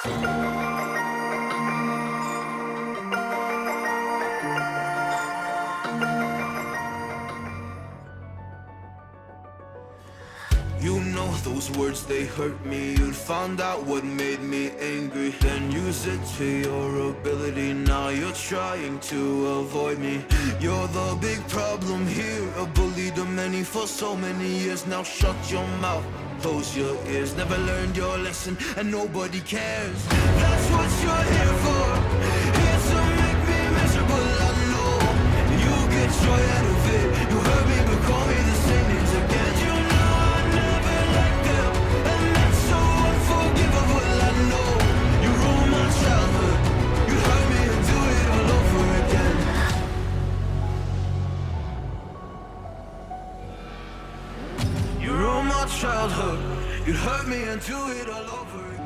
You know those words, they hurt me. You'd found out what made me angry, then use it to your ability. Now you're trying to avoid me. You're the big problem here, a bully to many for so many years. Now shut your mouth, close your ears. Never learned your lesson and nobody cares. That's what you're here for, here to make me miserable. I know you get joy out of it. You hurt me but call me the same names again. You know I never liked them, and that's so unforgivable. I know you ruined my childhood. You hurt me and do it all over again. You ruined my childhood. You hurt me and do it all over again.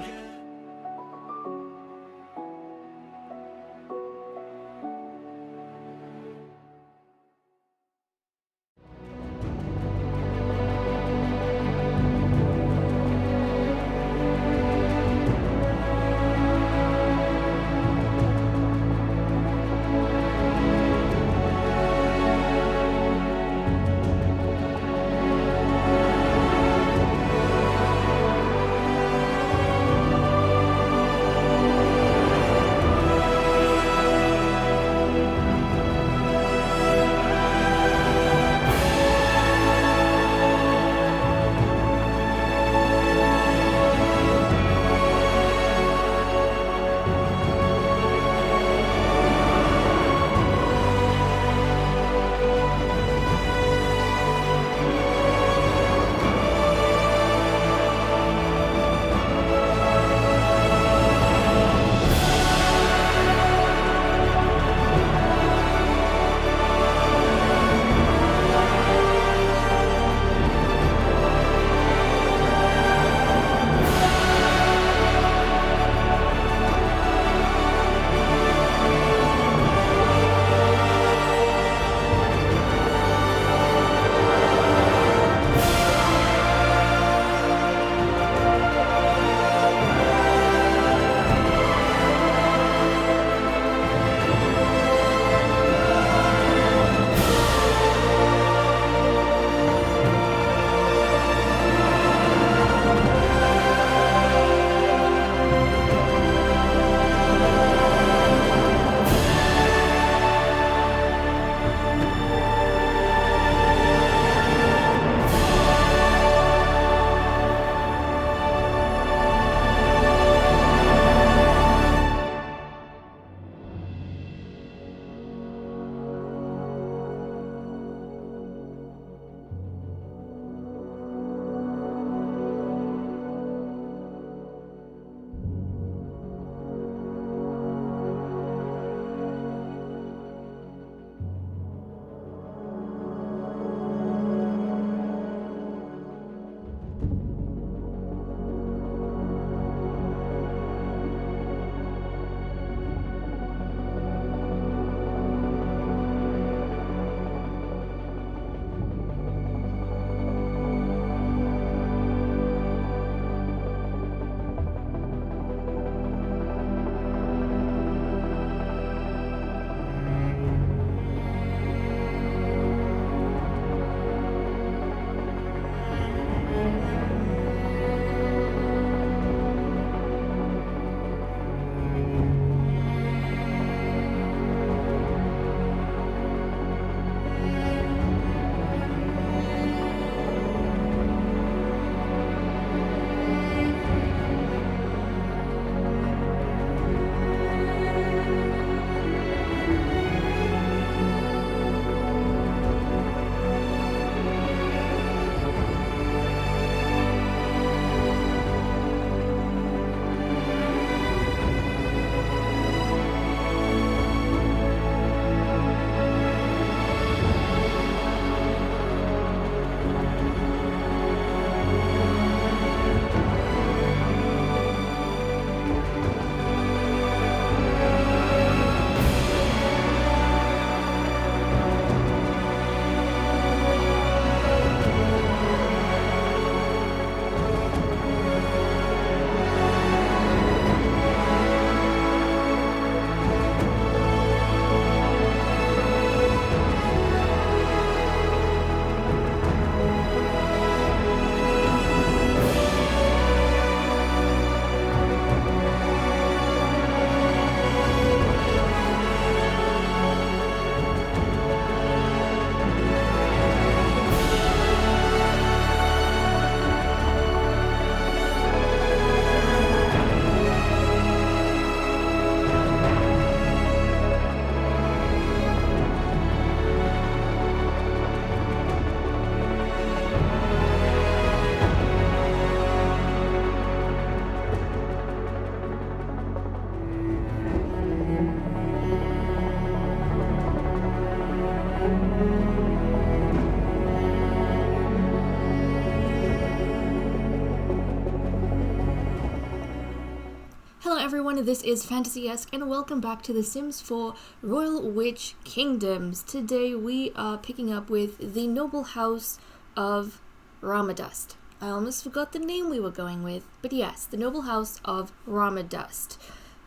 Hello everyone, this is Fantasy-esque and welcome back to The Sims 4 Royal Witch Kingdoms. Today we are picking up with the noble house of Ramadust. I almost forgot the name we were going with, but yes, the noble house of Ramadust.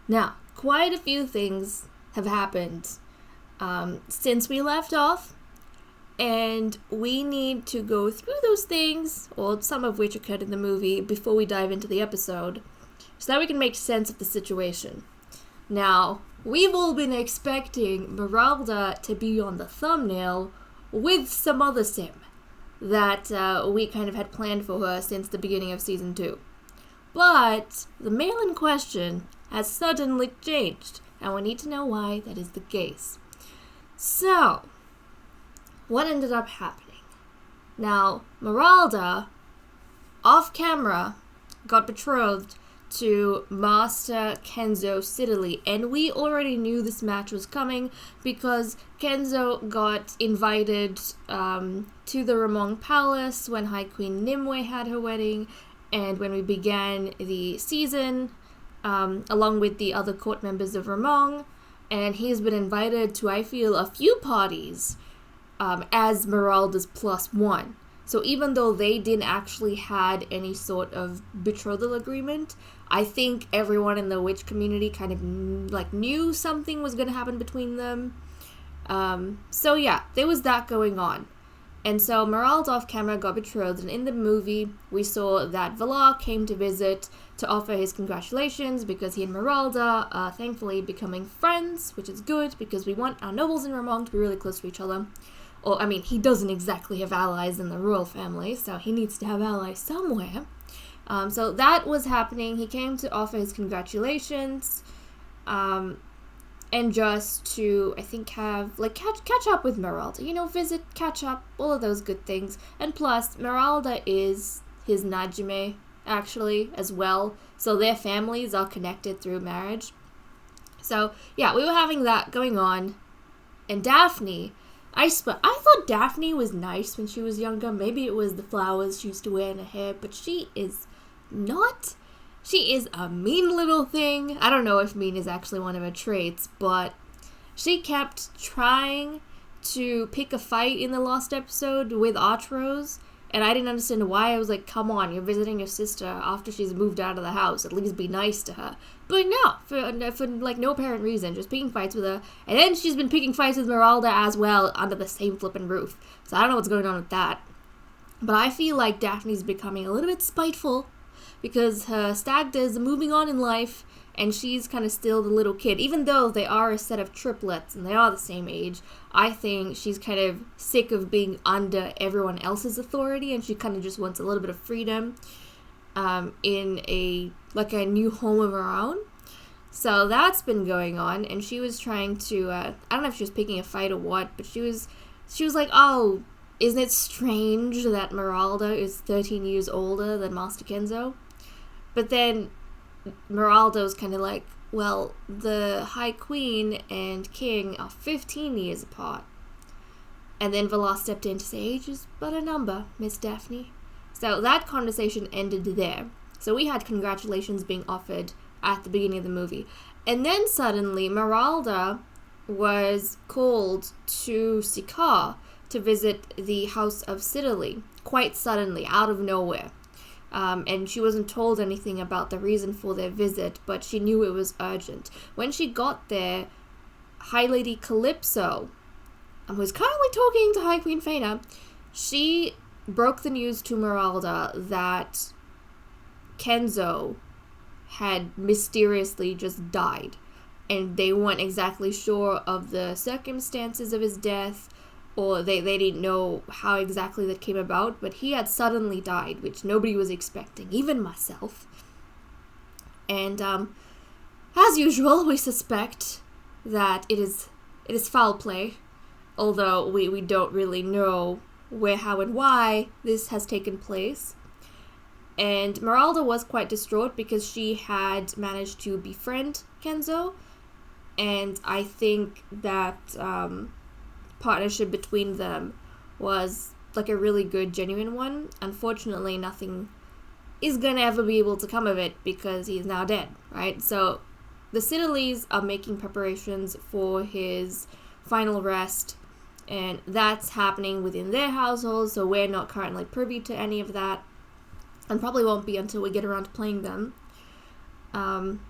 Now, quite a few things have happened since we left off, and we need to go through those things, or some of which occurred in the movie, before we dive into the episode, so that we can make sense of the situation. Now, we've all been expecting Meralda to be on the thumbnail with some other sim that we kind of had planned for her since the beginning of Season 2. But the male in question has suddenly changed, and we need to know why that is the case. So, what ended up happening? Now, Meralda, off camera, got betrothed to Master Kenzo Siddeley, and we already knew this match was coming because Kenzo got invited to the Ramong Palace when High Queen Nimue had her wedding, and when we began the season, along with the other court members of Ramong, and he's been invited to, I feel, a few parties as Meralda's +1. So even though they didn't actually had any sort of betrothal agreement, I think everyone in the witch community kind of knew something was going to happen between them. So yeah, there was that going on. And so Meralda off camera got betrothed, and in the movie we saw that Valar came to visit to offer his congratulations because he and Meralda are thankfully becoming friends, which is good because we want our nobles in Ramong to be really close to each other. Or, I mean, he doesn't exactly have allies in the royal family, so he needs to have allies somewhere. So that was happening. He came to offer his congratulations, and just to, I think, have, catch up with Meralda. Visit, catch up, all of those good things. And plus, Meralda is his Najime, actually, as well. So their families are connected through marriage. So, yeah, we were having that going on. And Daphne, I thought Daphne was nice when she was younger. Maybe it was the flowers she used to wear in her hair, but she is not. She is a mean little thing. I don't know if mean is actually one of her traits, but she kept trying to pick a fight in the last episode with Artros, and I didn't understand why. I was like, come on, you're visiting your sister after she's moved out of the house. At least be nice to her. But no, for no apparent reason, just picking fights with her. And then she's been picking fights with Meralda as well under the same flippin' roof. So I don't know what's going on with that. But I feel like Daphne's becoming a little bit spiteful because her stag is moving on in life, and she's kind of still the little kid. Even though they are a set of triplets and they are the same age, I think she's kind of sick of being under everyone else's authority, and she kind of just wants a little bit of freedom in a new home of her own. So that's been going on, and she was trying to, I don't know if she was picking a fight or what, but she was like, oh, isn't it strange that Meralda is 13 years older than Master Kenzo? But then Meralda was kind of like, well, the High Queen and King are 15 years apart. And then Valar stepped in to say, age is but a number, Miss Daphne. So that conversation ended there. So we had congratulations being offered at the beginning of the movie. And then suddenly Meralda was called to Sikaar to visit the house of Siddeley, quite suddenly, out of nowhere. And she wasn't told anything about the reason for their visit, but she knew it was urgent. When she got there, High Lady Calypso, who's currently talking to High Queen Faina, she broke the news to Meralda that Kenzo had mysteriously just died, and they weren't exactly sure of the circumstances of his death, or they didn't know how exactly that came about, but he had suddenly died, which nobody was expecting, even myself. And as usual, we suspect that it is foul play, although we don't really know where, how, and why this has taken place. And Meralda was quite distraught because she had managed to befriend Kenzo, and I think that partnership between them was a really good, genuine one. Unfortunately, nothing is gonna ever be able to come of it because he's now dead, right? So the Citadels are making preparations for his final rest, and that's happening within their household, so we're not currently privy to any of that, and probably won't be until we get around to playing them. And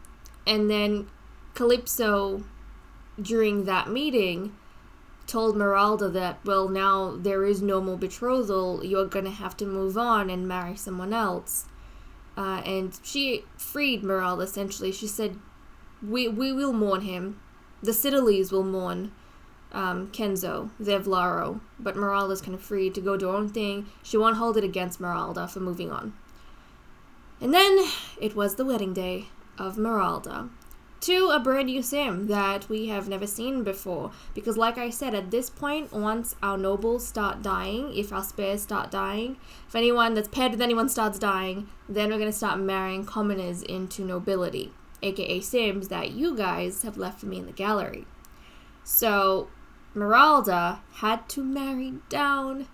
then Calypso, during that meeting, told Meralda that, well, now there is no more betrothal, you're gonna have to move on and marry someone else. And she freed Meralda, essentially. She said, we will mourn him. The Citadels will mourn Kenzo, their Vlaro, but Meralda's kind of free to go do her own thing. She won't hold it against Meralda for moving on. And then it was the wedding day of Meralda to a brand new sim that we have never seen before. Because like I said, at this point, once our nobles start dying, if our spares start dying, if anyone that's paired with anyone starts dying, then we're going to start marrying commoners into nobility, aka sims that you guys have left for me in the gallery. So Meralda had to marry down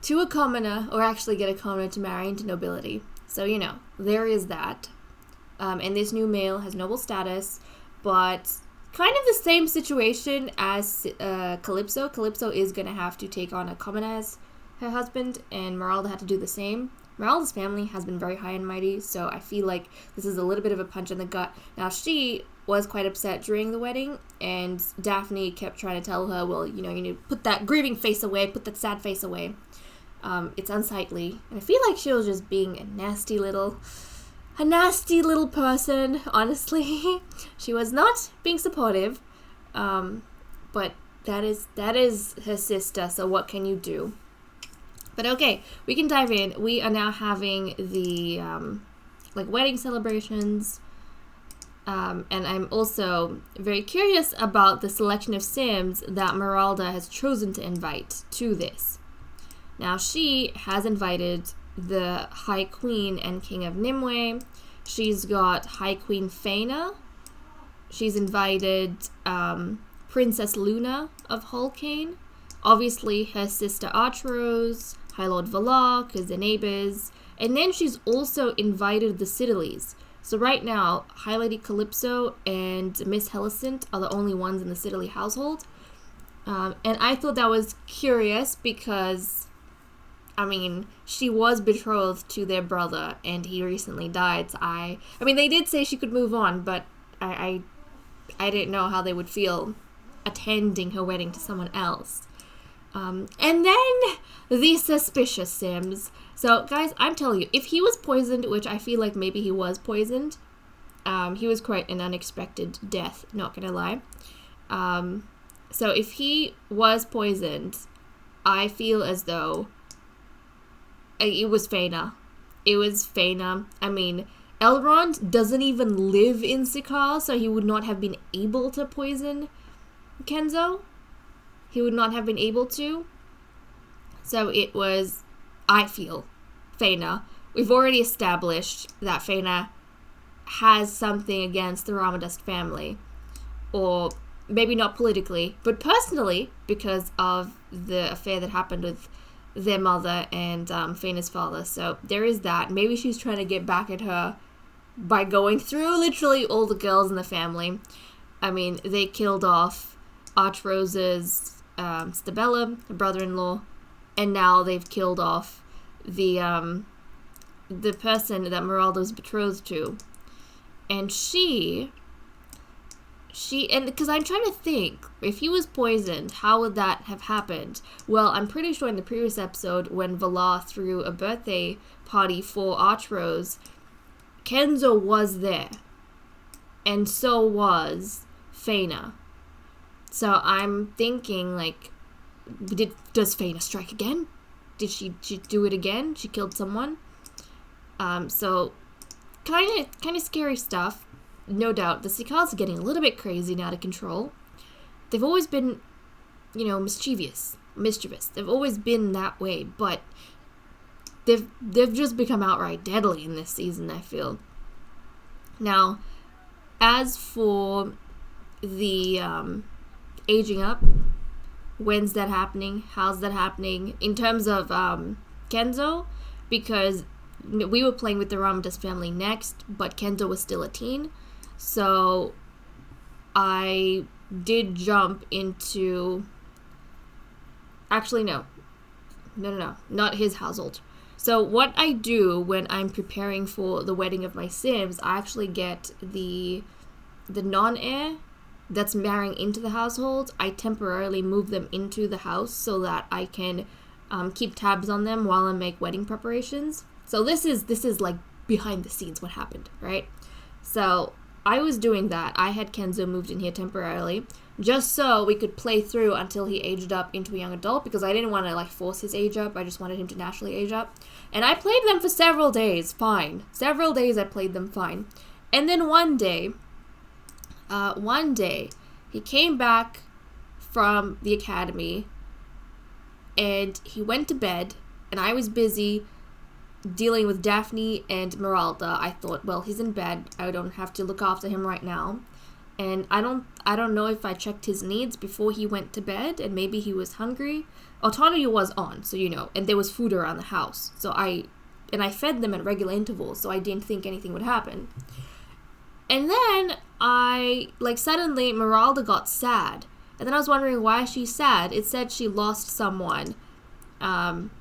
to a commoner, or actually get a commoner to marry into nobility. So, you know, there is that. And this new male has noble status, but kind of the same situation as Calypso. Calypso is going to have to take on a commoner as her husband, and Meralda had to do the same. Meralda's family has been very high and mighty, so I feel like this is a little bit of a punch in the gut. Now, she was quite upset during the wedding, and Daphne kept trying to tell her, well, you know, you need to put that grieving face away, put that sad face away. It's unsightly. And I feel like she was just being a nasty little person, honestly. She was not being supportive, but that is her sister, so what can you do? But okay, we can dive in. We are now having the wedding celebrations, and I'm also very curious about the selection of sims that Meralda has chosen to invite to this. Now, she has invited the High Queen and King of Nimue. She's got High Queen Faina. She's invited Princess Luna of Holcane. Obviously, her sister Archrose, High Lord Valar, because they're neighbors. And then she's also invited the Citadels. So right now, High Lady Calypso and Miss Helicent are the only ones in the Citadel household. And I thought that was curious because, I mean, she was betrothed to their brother, and he recently died. So I mean, they did say she could move on, but I didn't know how they would feel attending her wedding to someone else. And then the suspicious sims. So, guys, I'm telling you, if he was poisoned, which I feel like maybe he was poisoned, he was quite an unexpected death, not gonna lie. So if he was poisoned, I feel as though it was Faina. It was Faina. I mean, Elrond doesn't even live in Sikaar, so he would not have been able to poison Kenzo. He would not have been able to. So it was, I feel, Faina. We've already established that Faina has something against the Ramadust family. Or maybe not politically, but personally, because of the affair that happened with their mother and Faina's father. So there is that. Maybe she's trying to get back at her by going through literally all the girls in the family. I mean, they killed off Archrose's Stabella, her brother-in-law, and now they've killed off the person that Meralda was betrothed to. And and because I'm trying to think, if he was poisoned, how would that have happened? Well, I'm pretty sure in the previous episode, when Valar threw a birthday party for Archrose, Kenzo was there. And so was Faina. So I'm thinking, like, does Faina strike again? Did she do it again? She killed someone? So kind of scary stuff. No doubt, the Sikaars are getting a little bit crazy and out of control. They've always been, mischievous. They've always been that way, but they've just become outright deadly in this season, I feel. Now, as for the aging up, when's that happening? How's that happening? In terms of Kenzo, because we were playing with the Ramadust family next, but Kenzo was still a teen. So I did jump into... Actually, no, not his household. So what I do when I'm preparing for the wedding of my Sims, I actually get the non-heir that's marrying into the household. I temporarily move them into the house so that I can keep tabs on them while I make wedding preparations. So this is like behind the scenes what happened, right? So I was doing that. I had Kenzo moved in here temporarily just so we could play through until he aged up into a young adult, because I didn't want to like force his age up. I just wanted him to naturally age up. And I played them for several days, fine. Several days I played them fine. And then one day he came back from the academy and he went to bed, and I was busy dealing with Daphne and Meralda. I thought, well, he's in bed. I don't have to look after him right now. And I don't know if I checked his needs before he went to bed, and maybe he was hungry. Autonomy was on, so and there was food around the house. So I fed them at regular intervals, so I didn't think anything would happen. And then suddenly Meralda got sad. And then I was wondering why she's sad. It said she lost someone.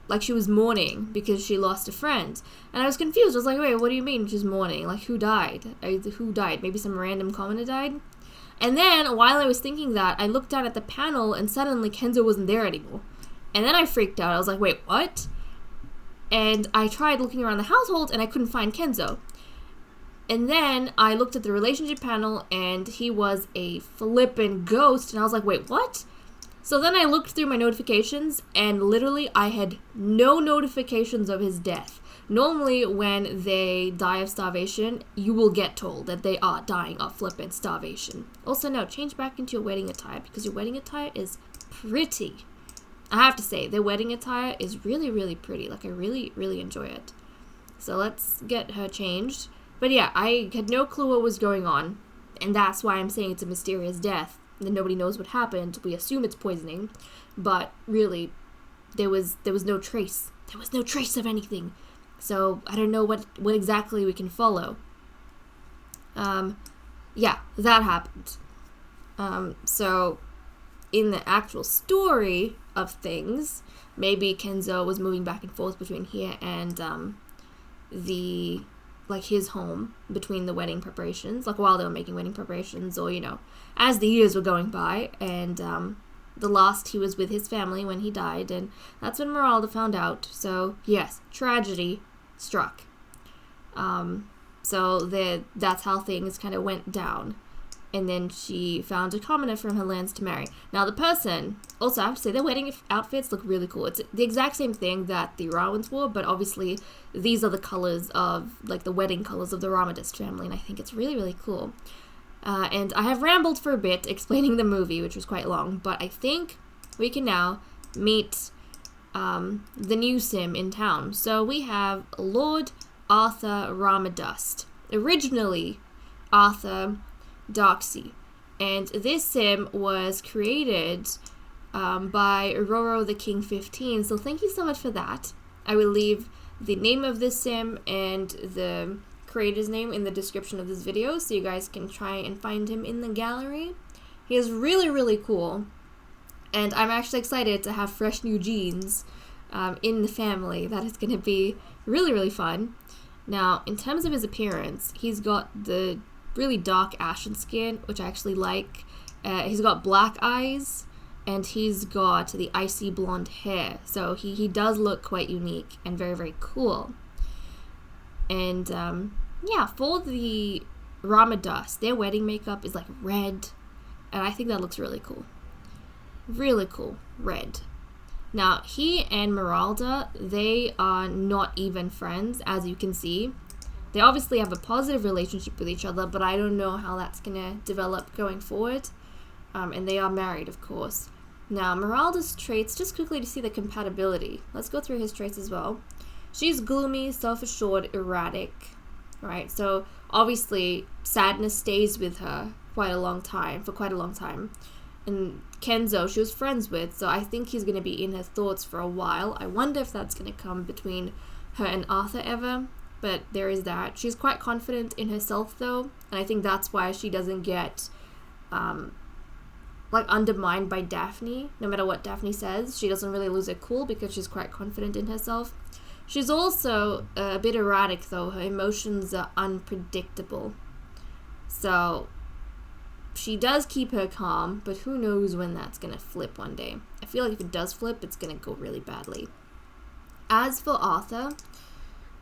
Like she was mourning because she lost a friend. And I was confused. I was like, wait, what do you mean she's mourning? Like, who died? Who died? Maybe some random commoner died? And then, while I was thinking that, I looked down at the panel and suddenly Kenzo wasn't there anymore. And then I freaked out. I was like, wait, what? And I tried looking around the household and I couldn't find Kenzo. And then I looked at the relationship panel and he was a flippin' ghost. And I was like, wait, what? So then I looked through my notifications and literally I had no notifications of his death. Normally when they die of starvation, you will get told that they are dying of flippin' starvation. Also, no, change back into your wedding attire because your wedding attire is pretty. I have to say, their wedding attire is really, really pretty. Like, I really, really enjoy it. So let's get her changed. But yeah, I had no clue what was going on. And that's why I'm saying it's a mysterious death. And nobody knows what happened. We assume it's poisoning. But really, there was no trace. There was no trace of anything. So I don't know what exactly we can follow. Yeah, that happened. So in the actual story of things, maybe Kenzo was moving back and forth between here and his home between the wedding preparations, like while they were making wedding preparations, or as the years were going by. And the last he was with his family when he died, and that's when Meralda found out. So yes, tragedy struck. So that's how things kind of went down. And then she found a commoner from her lands to marry. Now the person, also I have to say, their wedding outfits look really cool. It's the exact same thing that the Rawans wore, but obviously these are the colors of, like, the wedding colors of the Ramadust family, and I think it's really, really cool. And I have rambled for a bit explaining the movie, which was quite long, but I think we can now meet the new sim in town. So we have Lord Arther Ramadust, originally Arther Darksea, and this sim was created by Aurora the King 15, so thank you so much for that. I will leave the name of this sim and the creator's name in the description of this video so you guys can try and find him in the gallery. He is really, really cool, and I'm actually excited to have fresh new genes in the family. That is going to be really, really fun. Now, in terms of his appearance, he's got the really dark ashen skin, which I actually like. He's got black eyes, and he's got the icy blonde hair. So he does look quite unique and very, very cool. And yeah, for the Ramadust, their wedding makeup is like red, and I think that looks really cool. Really cool. Red. Now, he and Meralda, they are not even friends, as you can see. They obviously have a positive relationship with each other, but I don't know how that's going to develop going forward. And they are married, of course. Now, Meralda's traits, just quickly to see the compatibility. Let's go through his traits as well. She's gloomy, self-assured, erratic, right? So, obviously, sadness stays with her for quite a long time. And Kenzo, she was friends with, so I think he's going to be in her thoughts for a while. I wonder if that's going to come between her and Arthur ever, but there is that. She's quite confident in herself though, and I think that's why she doesn't get like undermined by Daphne. No matter what Daphne says, she doesn't really lose her cool because she's quite confident in herself. She's also a bit erratic though. Her emotions are unpredictable, so she does keep her calm, but who knows when that's gonna flip one day. I feel like if it does flip, it's gonna go really badly. As for Arthur,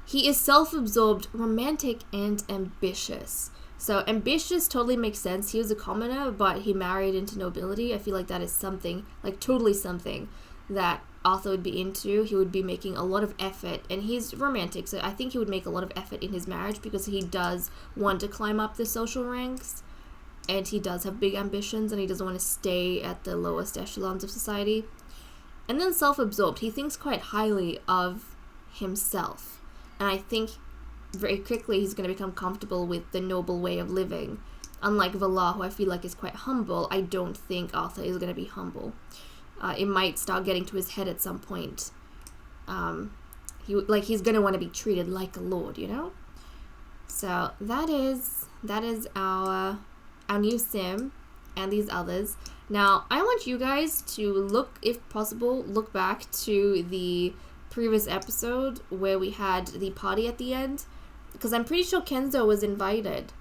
he is self-absorbed, romantic, and ambitious. So ambitious totally makes sense. He was a commoner, but he married into nobility. I feel like that is something, like totally something that Arthur would be into. He would be making a lot of effort, and he's romantic, so I think he would make a lot of effort in his marriage because he does want to climb up the social ranks, and he does have big ambitions, and he doesn't want to stay at the lowest echelons of society. And then self-absorbed. He thinks quite highly of himself, and I think very quickly he's going to become comfortable with the noble way of living. Unlike Valar, who I feel like is quite humble, I don't think Arthur is going to be humble. It might start getting to his head at some point. He's going to want to be treated like a lord, you know? So that is our new sim and these others. Now, I want you guys to look, if possible, look back to the previous episode where we had the party at the end, because I'm pretty sure Kenzo was invited,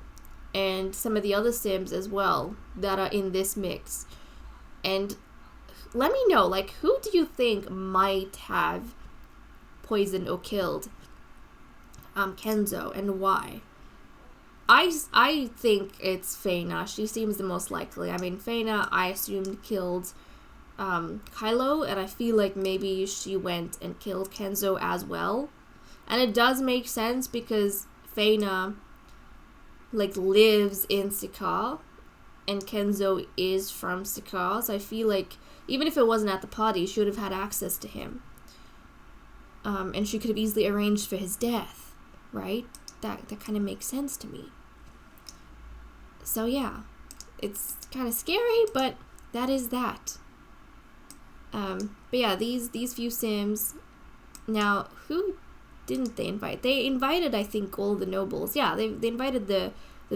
and some of the other sims as well that are in this mix. And let me know, like, who do you think might have poisoned or killed Kenzo, and why? I think it's Faina. She seems the most likely. I mean, Faina, I assumed, killed Kylo, and I feel like maybe she went and killed Kenzo as well. And it does make sense because Faina, like, lives in Sakaar, and Kenzo is from Sakaar, so I feel like even if it wasn't at the party, she would have had access to him. And she could have easily arranged for his death, right? That kind of makes sense to me. So yeah, it's kind of scary, but that is that. But yeah, these few sims. Now, who didn't they invite? They invited, I think, all the nobles. Yeah, they invited the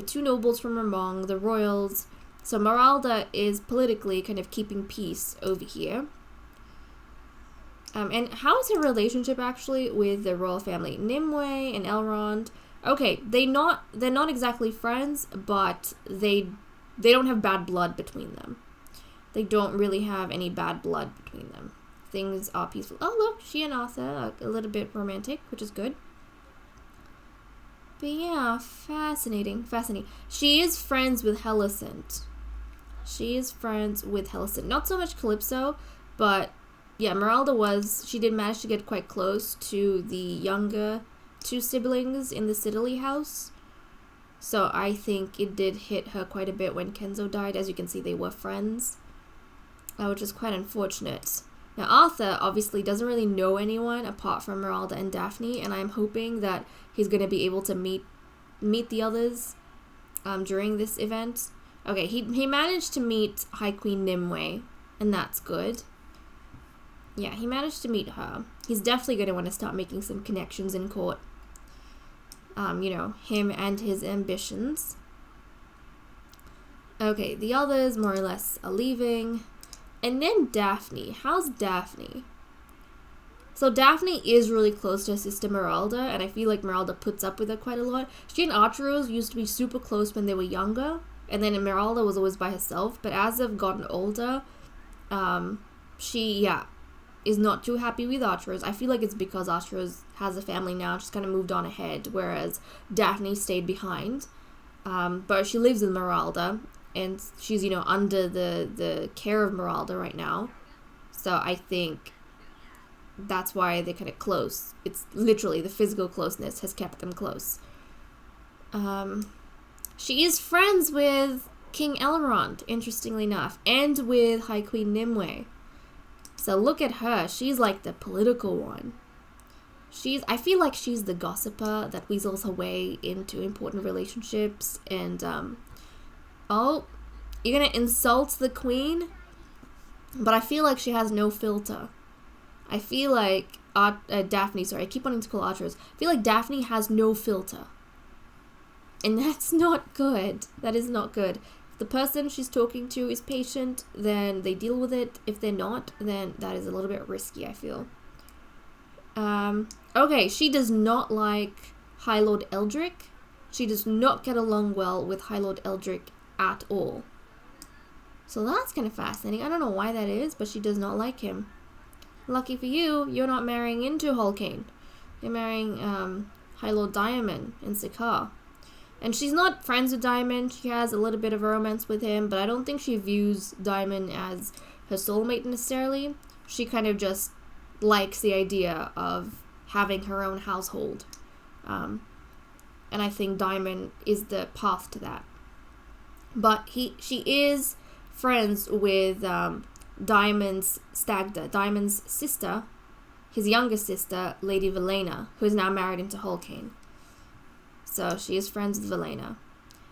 two nobles from Ramong, the royals. So Meralda is politically kind of keeping peace over here. And how is her relationship actually with the royal family? Nimue and Elrond. Okay, they're not exactly friends, but they don't have bad blood between them. They don't really have any bad blood between them. Things are peaceful. Oh look, she and Arthur are a little bit romantic, which is good. But yeah, fascinating. She is friends with Helicent. Not so much Calypso, but yeah, she did manage to get quite close to the younger two siblings in the Siddeley house. So I think it did hit her quite a bit when Kenzo died. As you can see, they were friends, which is quite unfortunate. Now, Arthur obviously doesn't really know anyone apart from Meralda and Daphne, and I'm hoping that he's going to be able to meet the others during this event. Okay, he managed to meet High Queen Nimue, and that's good. Yeah, he managed to meet her. He's definitely going to want to start making some connections in court. Him and his ambitions. Okay, the others more or less are leaving. And then Daphne. How's Daphne? So Daphne is really close to her sister Meralda, and I feel like Meralda puts up with her quite a lot. She and Archeros used to be super close when they were younger, and then Meralda was always by herself. But as they've gotten older, she is not too happy with Archeros. I feel like it's because Archeros has a family now, just kind of moved on ahead, whereas Daphne stayed behind. But she lives with Meralda, and she's, under the care of Meralda right now. So I think that's why they're kind of close. It's literally the physical closeness has kept them close. She is friends with King Elrond, interestingly enough, and with High Queen Nimue. So look at her. She's like the political one. I feel like she's the gossiper that weasels her way into important relationships. And, oh, you're gonna insult the queen? But I feel like she has no filter. I feel like Daphne, sorry, I keep wanting to call Arther. I feel like Daphne has no filter. And that's not good. That is not good. If the person she's talking to is patient, then they deal with it. If they're not, then that is a little bit risky, I feel. Okay, she does not like High Lord Eldrick. She does not get along well with High Lord Eldrick at all. So that's kind of fascinating. I don't know why that is, but she does not like him. Lucky for you, you're not marrying into Holkane. You're marrying High Lord Diamond in Sikaar. And she's not friends with Diamond. She has a little bit of a romance with him, but I don't think she views Diamond as her soulmate necessarily. She kind of just likes the idea of having her own household. And I think Diamond is the path to that. But she is friends with Diamond's Stagda, Diamond's sister, his younger sister, Lady Velena, who is now married into Holkane. So she is friends with Velena.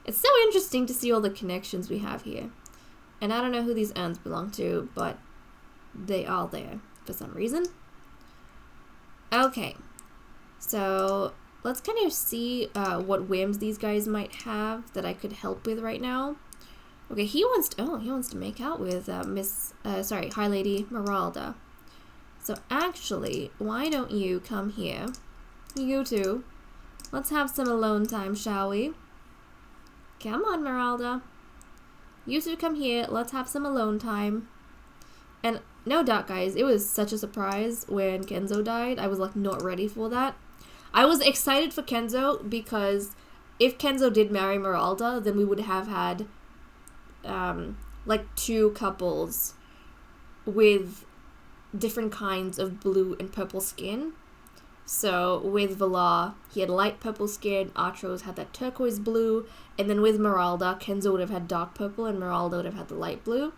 It's so interesting to see all the connections we have here. And I don't know who these urns belong to, but they are there for some reason. Okay, so let's kind of see what whims these guys might have that I could help with right now. Okay, he wants to make out with High Lady Meralda. So actually, why don't you come here? You two. Let's have some alone time, shall we? Come on, Meralda. You two come here, let's have some alone time. And no doubt, guys, it was such a surprise when Kenzo died. I was like not ready for that. I was excited for Kenzo because if Kenzo did marry Meralda, then we would have had like two couples with different kinds of blue and purple skin. So with Valar, he had light purple skin, Artros had that turquoise blue, and then with Meralda, Kenzo would have had dark purple and Meralda would have had the light blue.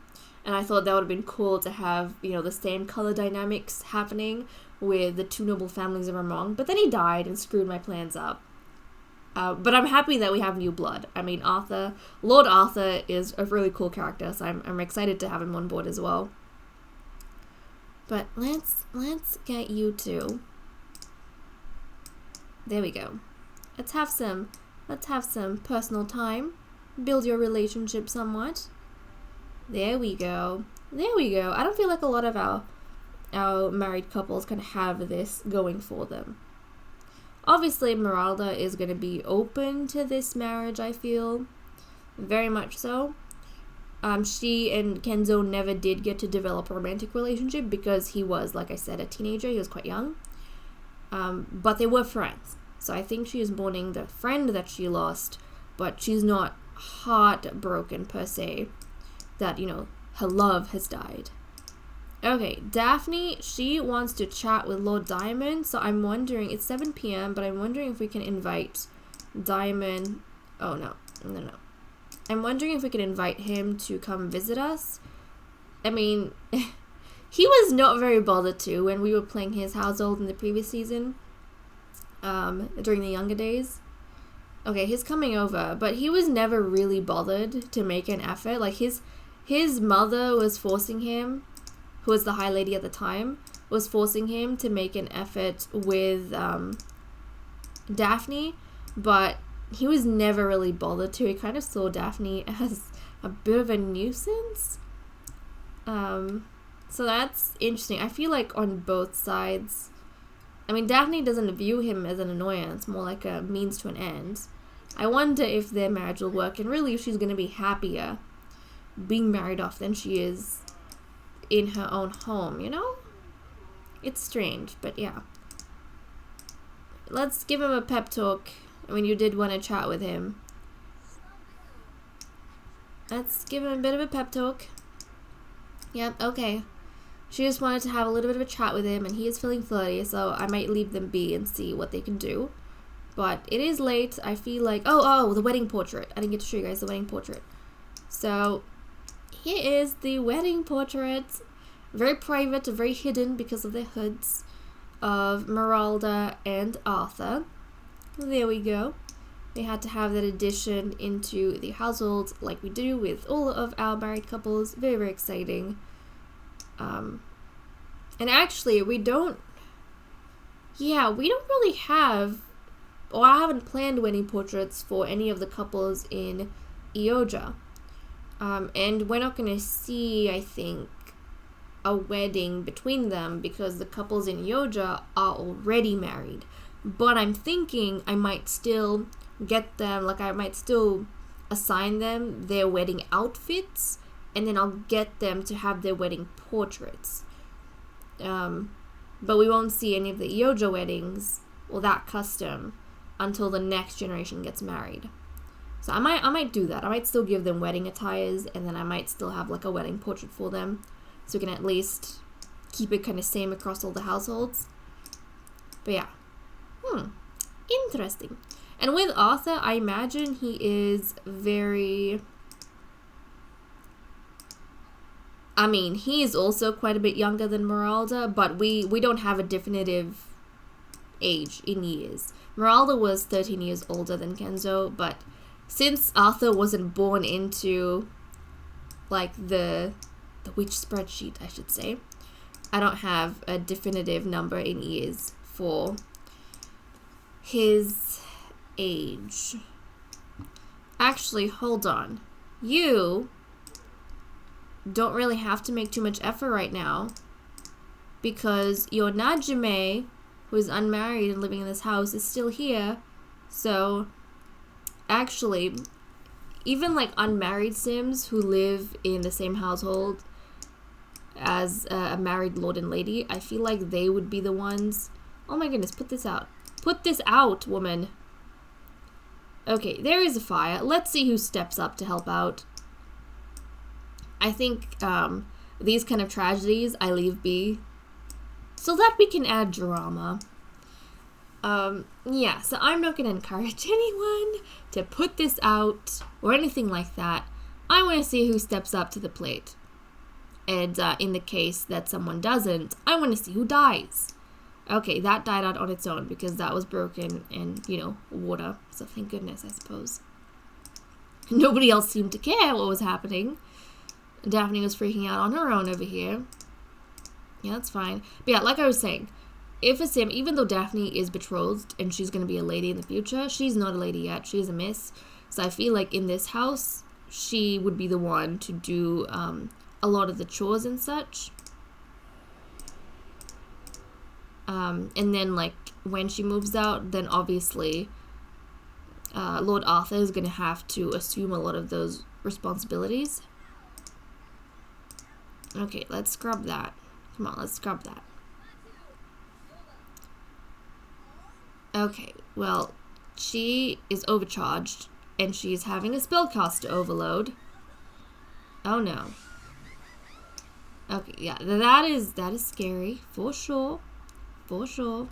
And I thought that would have been cool to have, you know, the same color dynamics happening with the two noble families of Ramong. But then he died and screwed my plans up. But I'm happy that we have new blood. I mean, Lord Arther is a really cool character, so I'm excited to have him on board as well. But let's get you two. There we go. Let's have some personal time. Build your relationship somewhat. There we go. There we go. I don't feel like a lot of our married couples can have this going for them. Obviously, Meralda is going to be open to this marriage, I feel. Very much so. She and Kenzo never did get to develop a romantic relationship because he was, like I said, a teenager. He was quite young. But they were friends. So I think she is mourning the friend that she lost, but she's not heartbroken per se that, you know, her love has died. Okay, Daphne, she wants to chat with Lord Diamond, so I'm wondering, it's 7 p.m., but I'm wondering if we can invite Diamond, oh no. I'm wondering if we can invite him to come visit us. I mean, he was not very bothered to when we were playing his household in the previous season, during the younger days. Okay, he's coming over, but he was never really bothered to make an effort. Like, his mother was forcing him, who was the High Lady at the time, was forcing him to make an effort with Daphne, but he was never really bothered to. He kind of saw Daphne as a bit of a nuisance. So that's interesting. I feel like on both sides. I mean, Daphne doesn't view him as an annoyance, more like a means to an end. I wonder if their marriage will work, and really if she's going to be happier being married off than she is in her own home, you know? It's strange, but yeah. Let's give him a pep talk. I mean, you did want to chat with him. Let's give him a bit of a pep talk. Yep, okay. She just wanted to have a little bit of a chat with him, and he is feeling flirty, so I might leave them be and see what they can do. But it is late. I feel like... Oh, the wedding portrait. I didn't get to show you guys the wedding portrait. So, here is the wedding portrait. Very private, very hidden because of their hoods, of Meralda and Arther. There we go. They had to have that addition into the household like we do with all of our married couples. Very, very exciting. And actually, we don't Yeah, we don't really have, or I haven't planned wedding portraits for any of the couples in Ioja. And we're not going to see, I think, a wedding between them because the couples in Ioja are already married. But I'm thinking I might still get them, like I might still assign them their wedding outfits, and then I'll get them to have their wedding portraits. But we won't see any of the Ioja weddings, or that custom, until the next generation gets married. So I might do that. I might still give them wedding attires, and then I might still have like a wedding portrait for them, so we can at least keep it kind of same across all the households. But yeah. Interesting. And with Arther, I imagine he is very... I mean, he is also quite a bit younger than Meralda, but we don't have a definitive age in years. Meralda was 13 years older than Kenzo, but since Arther wasn't born into, like, the witch spreadsheet, I should say, I don't have a definitive number in years for his age. Actually, hold on. You don't really have to make too much effort right now because your Najime, who is unmarried and living in this house, is still here. So actually, even like unmarried Sims who live in the same household as a married lord and lady, I feel like they would be the ones. Oh my goodness, put this out. Put this out, woman. Okay, there is a fire. Let's see who steps up to help out. I think these kind of tragedies I leave be so that we can add drama. Yeah, so I'm not going to encourage anyone to put this out or anything like that. I want to see who steps up to the plate. And in the case that someone doesn't, I want to see who dies. Okay, that died out on its own because that was broken and, you know, water. So thank goodness, I suppose. Nobody else seemed to care what was happening. Daphne was freaking out on her own over here. Yeah, that's fine. But yeah, like I was saying, if a Sim, even though Daphne is betrothed and she's going to be a lady in the future, she's not a lady yet. She's a miss. So I feel like in this house, she would be the one to do a lot of the chores and such. And then, like, when she moves out, then obviously Lord Arther is going to have to assume a lot of those responsibilities. Okay, let's scrub that. Come on, let's scrub that. Okay, well, she is overcharged, and she's having a spellcaster overload. Oh no. Okay, yeah, that is scary, for sure. For sure.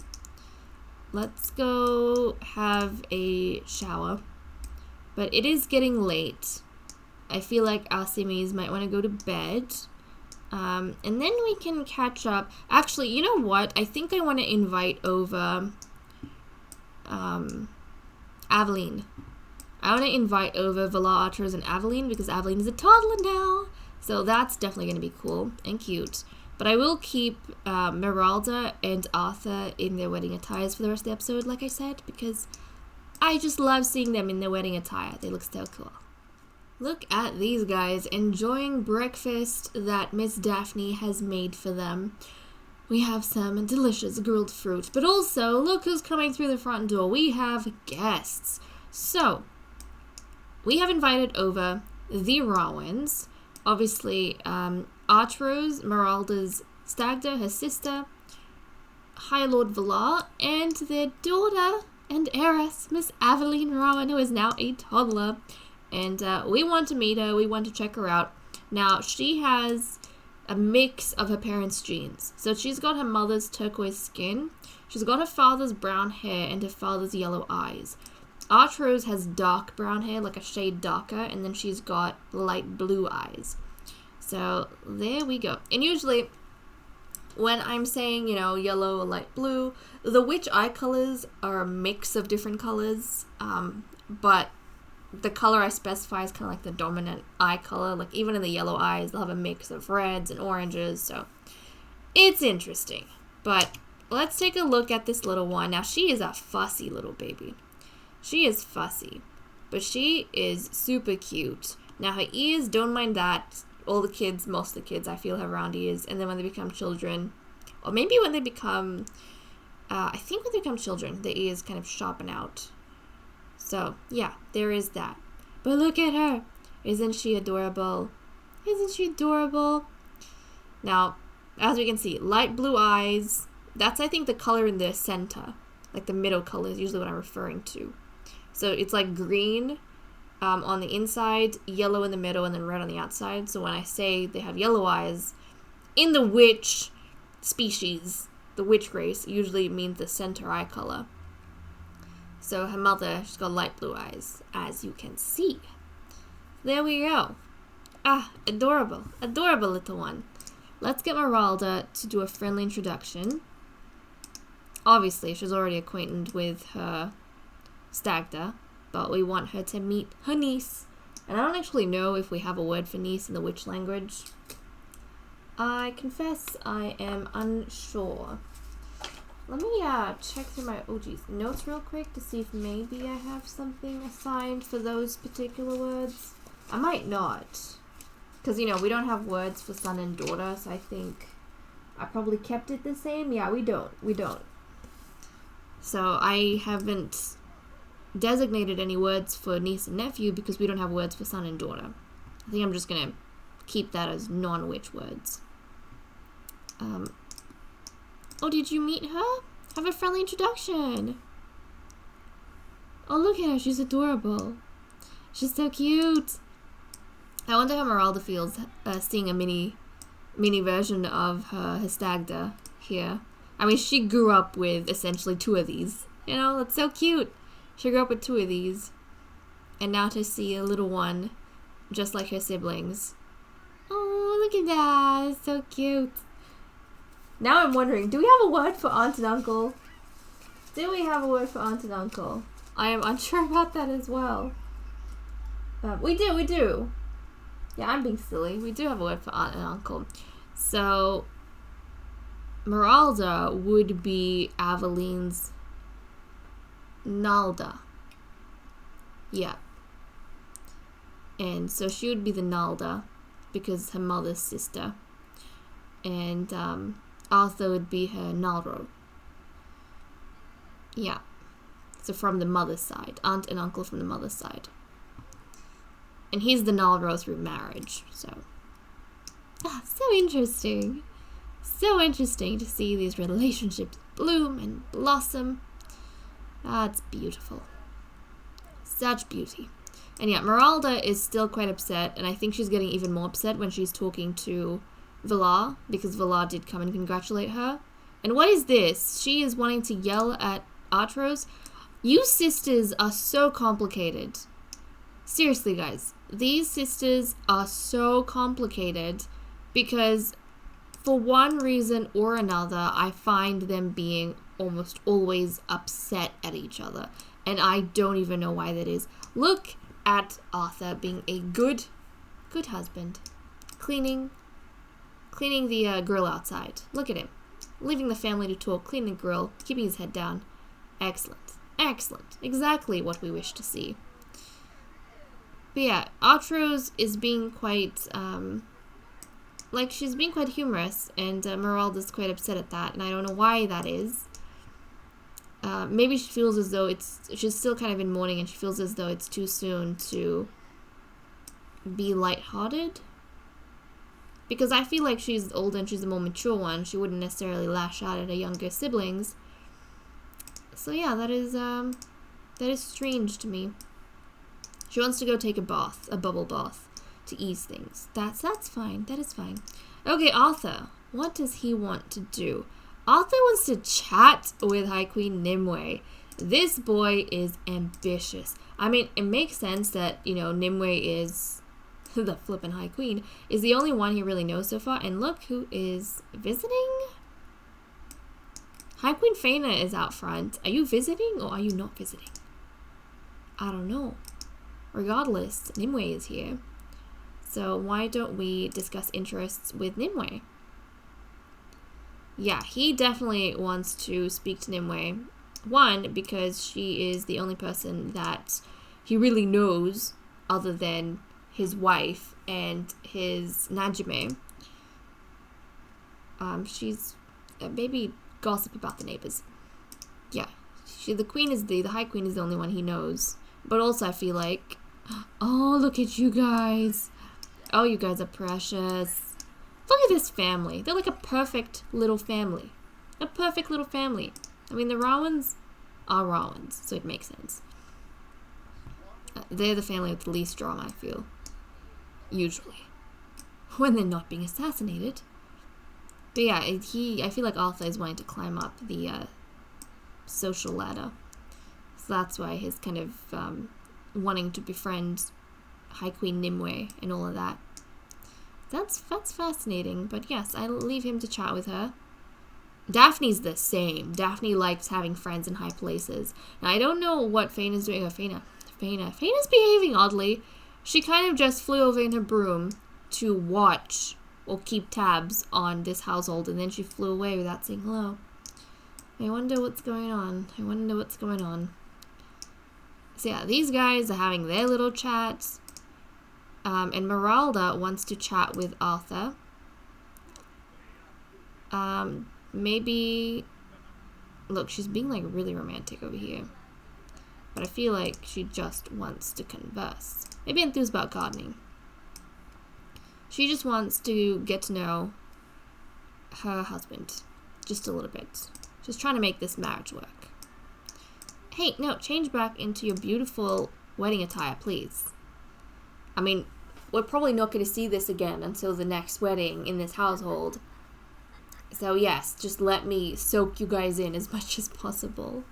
Let's go have a shower. But it is getting late. I feel like our Simmies might want to go to bed. And then we can catch up. Actually, you know what? I think I want to invite over Aveline. I want to invite over Valar, Arters, and Aveline because Aveline is a toddler now. So that's definitely going to be cool and cute. But I will keep Meralda and Arther in their wedding attires for the rest of the episode, like I said, because I just love seeing them in their wedding attire. They look so cool. Look at these guys enjoying breakfast that Miss Daphne has made for them. We have some delicious grilled fruit, but also, look who's coming through the front door. We have guests. So, we have invited over the Rawins. Obviously, Artrose, Meralda's stagder, her sister, High Lord Valar, and their daughter and heiress, Miss Aveline Rowan, who is now a toddler. And we want to meet her, we want to check her out. Now, she has a mix of her parents' genes. So she's got her mother's turquoise skin, she's got her father's brown hair, and her father's yellow eyes. Artrose has dark brown hair, like a shade darker, and then she's got light blue eyes. So there we go. And usually, when I'm saying, you know, yellow or light blue, the witch eye colors are a mix of different colors, but the color I specify is kind of like the dominant eye color. Like, even in the yellow eyes, they'll have a mix of reds and oranges, so it's interesting. But let's take a look at this little one. Now, she is a fussy little baby. She is fussy, but she is super cute. Now, her ears, don't mind that. All the kids, most of the kids, I feel, have round ears. And then when they become children, or maybe when they become, I think when they become children, the ears kind of sharpen out. So, yeah, there is that. But look at her. Isn't she adorable? Isn't she adorable? Now, as we can see, light blue eyes. That's, I think, the color in the center. Like the middle color is usually what I'm referring to. So it's like green on the inside, yellow in the middle, and then red on the outside. So when I say they have yellow eyes, in the witch species, the witch race, usually means the center eye color. So her mother, she's got light blue eyes, as you can see. There we go. Ah, adorable. Adorable little one. Let's get Meralda to do a friendly introduction. Obviously, she's already acquainted with her Stagda, but we want her to meet her niece. And I don't actually know if we have a word for niece in the witch language. I confess I am unsure. Let me check through my notes real quick to see if maybe I have something assigned for those particular words. I might not. Because, you know, we don't have words for son and daughter, so I think I probably kept it the same. Yeah, we don't. So I haven't designated any words for niece and nephew because we don't have words for son and daughter. I think I'm just going to keep that as non-witch words. Oh, did you meet her? Have a friendly introduction. Oh, look at her. She's adorable. She's so cute. I wonder how Meralda feels seeing a mini version of her Stagda here. I mean, she grew up with essentially 2 of these. You know, that's so cute. She grew up with 2 of these. And now to see a little one just like her siblings. Oh, look at that. It's so cute. Now I'm wondering, do we have a word for aunt and uncle? Do we have a word for aunt and uncle? I am unsure about that as well. We do. Yeah, I'm being silly. We do have a word for aunt and uncle. So, Meralda would be Aveline's Nalda. Yeah. And so she would be the Nalda because her mother's sister. And Arther would be her Nalro. Yeah. So from the mother's side. Aunt and uncle from the mother's side. And he's the Nalro through marriage. So so interesting. So interesting to see these relationships bloom and blossom. It's beautiful. Such beauty. And yeah, Meralda is still quite upset, and I think she's getting even more upset when she's talking to Villar, because Villar did come and congratulate her. And what is this? She is wanting to yell at Artros. You sisters are so complicated. Seriously, guys. These sisters are so complicated because for one reason or another, I find them being almost always upset at each other. And I don't even know why that is. Look at Arther being a good husband. Cleaning the grill outside. Look at him. Leaving the family to talk, cleaning the grill, keeping his head down. Excellent. Excellent. Exactly what we wish to see. But yeah, Artros is being quite, she's being quite humorous, and Meralda's quite upset at that, and I don't know why that is. Maybe she feels as though she's still kind of in mourning, and she feels as though it's too soon to be lighthearted. Because I feel like she's older and she's a more mature one. She wouldn't necessarily lash out at her younger siblings. So yeah, that is strange to me. She wants to go take a bubble bath, to ease things. That's fine. That is fine. Okay, Arther. What does he want to do? Arther wants to chat with High Queen Nimue. This boy is ambitious. I mean, it makes sense that, Nimue is the flippin' High Queen, is the only one he really knows so far. And look who is visiting. High Queen Faina is out front. Are you visiting or are you not visiting? I don't know. Regardless, Nimue is here. So why don't we discuss interests with Nimue? yeah, he definitely wants to speak to Nimue. One, because she is the only person that he really knows other than his wife and his Najime. She's maybe gossip about the neighbors. Yeah, the queen is the High Queen is the only one he knows. But also I feel like, oh, look at you guys. Oh, you guys are precious. Look at this family. They're like a perfect little family. A perfect little family. I mean, the Rawans are Rawans, so it makes sense. They're the family with the least drama, I feel. Usually. When they're not being assassinated. But yeah, I feel like Arthur is wanting to climb up the social ladder. So that's why he's kind of wanting to befriend High Queen Nimue and all of that. That's fascinating, but yes, I'll leave him to chat with her. Daphne's the same. Daphne likes having friends in high places. Now, I don't know what Faina's doing. Faina's behaving oddly. She kind of just flew over in her broom to watch or keep tabs on this household, and then she flew away without saying hello. I wonder what's going on. So yeah, these guys are having their little chats. And Meralda wants to chat with Arthur. Maybe... Look, she's being, like, really romantic over here. But I feel like she just wants to converse. Maybe enthused about gardening. She just wants to get to know her husband. Just a little bit. Just trying to make this marriage work. Hey, no, change back into your beautiful wedding attire, please. I mean, we're probably not going to see this again until the next wedding in this household. So yes, just let me soak you guys in as much as possible.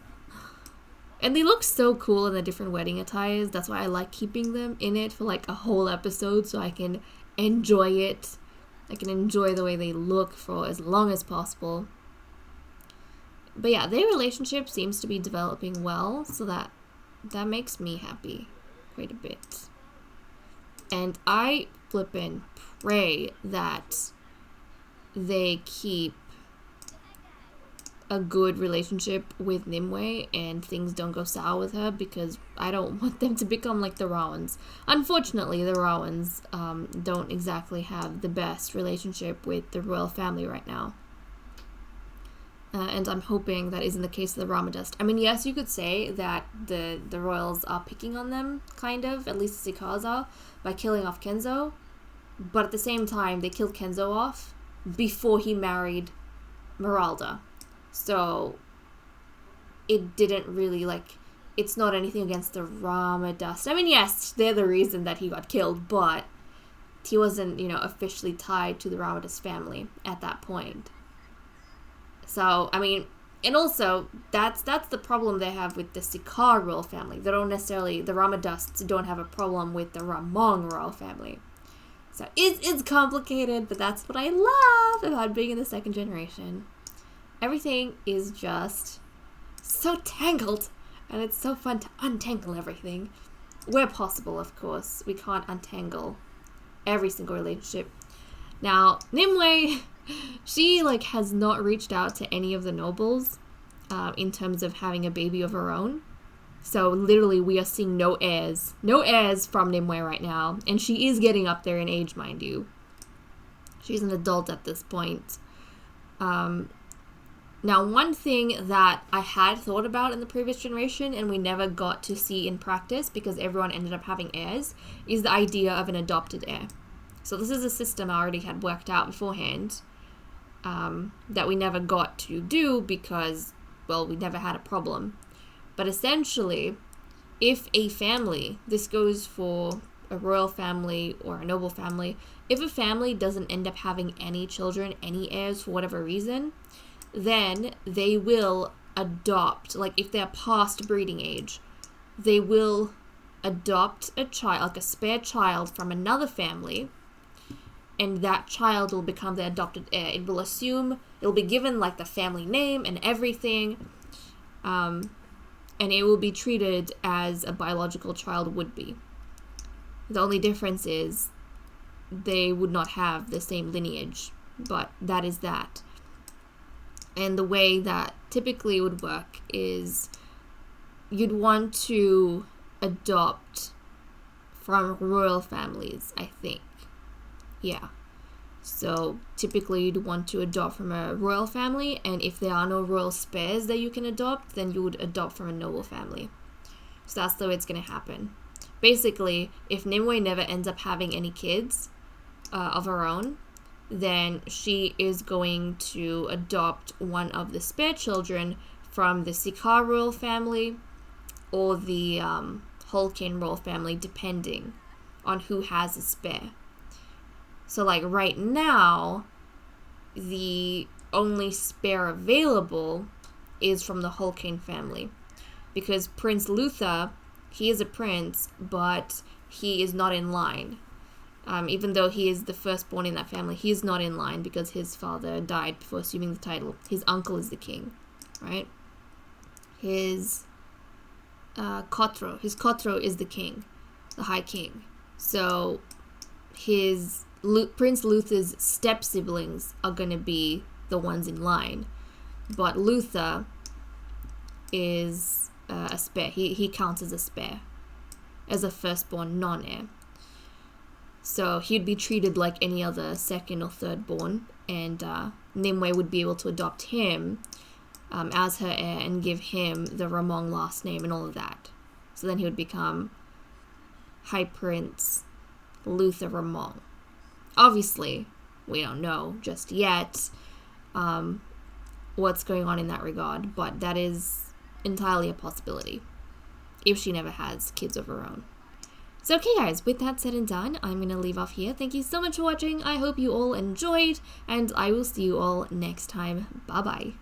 And they look so cool in the different wedding attires. That's why I like keeping them in it for like a whole episode so I can enjoy it. I can enjoy the way they look for as long as possible. But yeah, their relationship seems to be developing well, so that makes me happy quite a bit. And I flippin' pray that they keep a good relationship with Nimue and things don't go sour with her, because I don't want them to become like the Rawans. Unfortunately, the Rawans don't exactly have the best relationship with the royal family right now. And I'm hoping that isn't the case of the Ramadust. I mean, yes, you could say that the royals are picking on them, kind of, at least the Sikars are, by killing off Kenzo. But at the same time, they killed Kenzo off before he married Meralda. So it didn't really, like, it's not anything against the Ramadust. I mean, yes, they're the reason that he got killed, but he wasn't, officially tied to the Ramadust family at that point. So, I mean, and also, that's the problem they have with the Sikar royal family. The Ramadusts don't have a problem with the Ramong royal family. So, it's complicated, but that's what I love about being in the second generation. Everything is just so tangled, and it's so fun to untangle everything. Where possible, of course. We can't untangle every single relationship. Now, Nimue, she, has not reached out to any of the nobles in terms of having a baby of her own. So, literally, we are seeing no heirs. No heirs from Nimue right now. And she is getting up there in age, mind you. She's an adult at this point. Now, one thing that I had thought about in the previous generation and we never got to see in practice because everyone ended up having heirs is the idea of an adopted heir. So this is a system I already had worked out beforehand that we never got to do because, well, we never had a problem. But essentially, if a family, this goes for a royal family or a noble family, if a family doesn't end up having any children, any heirs for whatever reason, then they will adopt, if they're past breeding age, they will adopt a child, a spare child from another family, and that child will become the adopted heir. It'll be given, the family name and everything, and it will be treated as a biological child would be. The only difference is they would not have the same lineage, but that is that. And the way that typically would work is you'd want to adopt from royal families, I think. Yeah. So typically you'd want to adopt from a royal family, and if there are no royal spares that you can adopt, then you would adopt from a noble family. So that's the way it's going to happen. Basically, if Nimue never ends up having any kids of her own, then she is going to adopt one of the spare children from the Sikar royal family or the Hulkin royal family, depending on who has a spare. So like right now, the only spare available is from the Hulkin family, because Prince Luther, he is a prince, but he is not in line. Even though he is the firstborn in that family, he is not in line because his father died before assuming the title. His uncle is the king, right? His Kotro is the king, the High King. So Prince Luther's step siblings are going to be the ones in line, but Luther is a spare. He counts as a spare, as a firstborn non-heir. So he'd be treated like any other second or third born, and Nimue would be able to adopt him as her heir and give him the Ramong last name and all of that. So then he would become High Prince Luther Ramong. Obviously, we don't know just yet what's going on in that regard, but that is entirely a possibility if she never has kids of her own. So okay guys, with that said and done, I'm going to leave off here. Thank you so much for watching. I hope you all enjoyed, and I will see you all next time. Bye bye.